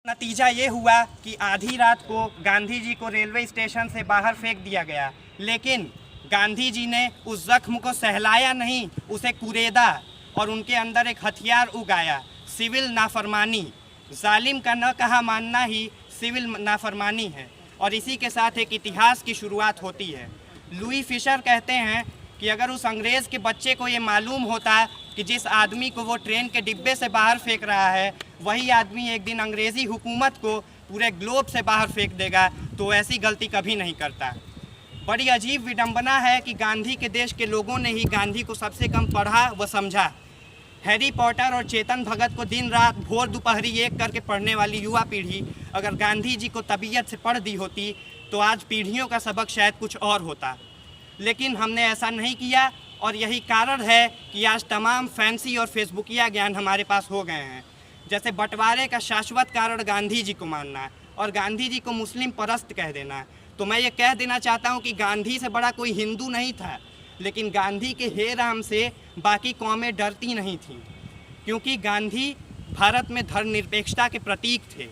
नतीजा ये हुआ कि आधी रात को गांधी जी को रेलवे स्टेशन से बाहर फेंक दिया गया, लेकिन गांधी जी ने उस जख्म को सहलाया नहीं, उसे कुरेदा और उनके अंदर एक हथियार उगाया, सिविल नाफरमानी। जालिम का न कहा मानना ही सिविल नाफरमानी है और इसी के साथ एक इतिहास की शुरुआत होती है। लुई फिशर कहते हैं कि अगर उस अंग्रेज़ के बच्चे को ये मालूम होता कि जिस आदमी को वो ट्रेन के डिब्बे से बाहर फेंक रहा है वही आदमी एक दिन अंग्रेज़ी हुकूमत को पूरे ग्लोब से बाहर फेंक देगा, तो ऐसी गलती कभी नहीं करता। बड़ी अजीब विडंबना है कि गांधी के देश के लोगों ने ही गांधी को सबसे कम पढ़ा व समझा। हैरी पॉटर और चेतन भगत को दिन रात भोर दोपहरी एक करके पढ़ने वाली युवा पीढ़ी अगर गांधी जी को तबीयत से पढ़ दी होती तो आज पीढ़ियों का सबक शायद कुछ और होता, लेकिन हमने ऐसा नहीं किया और यही कारण है कि आज तमाम फैंसी और फेसबुकिया ज्ञान हमारे पास हो गए हैं। जैसे बंटवारे का शाश्वत कारण गांधी जी को मानना और गांधी जी को मुस्लिम परस्त कह देना। तो मैं ये कह देना चाहता हूँ कि गांधी से बड़ा कोई हिंदू नहीं था, लेकिन गांधी के हे राम से बाकी कौमें डरती नहीं थीं, क्योंकि गांधी भारत में धर्मनिरपेक्षता के प्रतीक थे।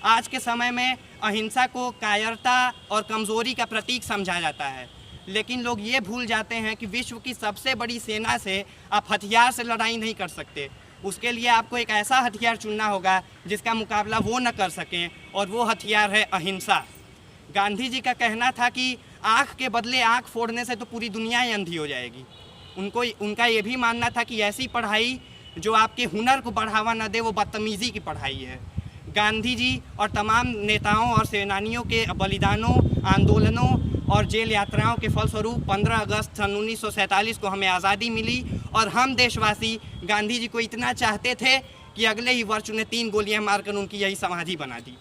आज के समय में अहिंसा को कायरता और कमज़ोरी का प्रतीक समझा जाता है, लेकिन लोग ये भूल जाते हैं कि विश्व की सबसे बड़ी सेना से आप हथियार से लड़ाई नहीं कर सकते। उसके लिए आपको एक ऐसा हथियार चुनना होगा जिसका मुकाबला वो न कर सकें, और वो हथियार है अहिंसा। गांधी जी का कहना था कि आँख के बदले आँख फोड़ने से तो पूरी दुनिया ही अंधी हो जाएगी। उनका ये भी मानना था कि ऐसी पढ़ाई जो आपके हुनर को बढ़ावा न दे वो बदतमीज़ी की पढ़ाई है। गांधी जी और तमाम नेताओं और सेनानियों के बलिदानों, आंदोलनों और जेल यात्राओं के फलस्वरूप 15 अगस्त सन 1947 को हमें आज़ादी मिली और हम देशवासी गांधी जी को इतना चाहते थे कि अगले ही वर्ष उन्हें 3 गोलियां मारकर उनकी यही समाधि बना दी।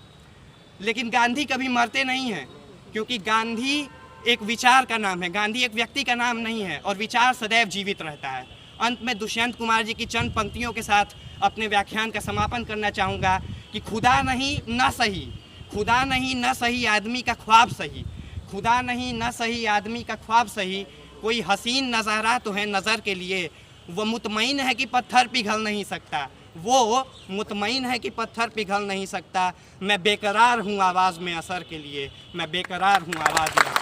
लेकिन गांधी कभी मरते नहीं हैं, क्योंकि गांधी एक विचार का नाम है, गांधी एक व्यक्ति का नाम नहीं है और विचार सदैव जीवित रहता है। अंत में दुष्यंत कुमार जी की चंद पंक्तियों के साथ अपने व्याख्यान का समापन करना चाहूँगा कि खुदा नहीं न सही, खुदा नहीं न सही आदमी का ख्वाब सही, खुदा नहीं न सही आदमी का ख्वाब सही, कोई हसीन नज़ारा तो है नज़र के लिए, वो मुतमईन है कि पत्थर पिघल नहीं सकता, वो मुतमईन है कि पत्थर पिघल नहीं सकता। मैं बेकरार हूँ आवाज़ में असर के लिए, मैं बेकरार हूँ आवाज़ में।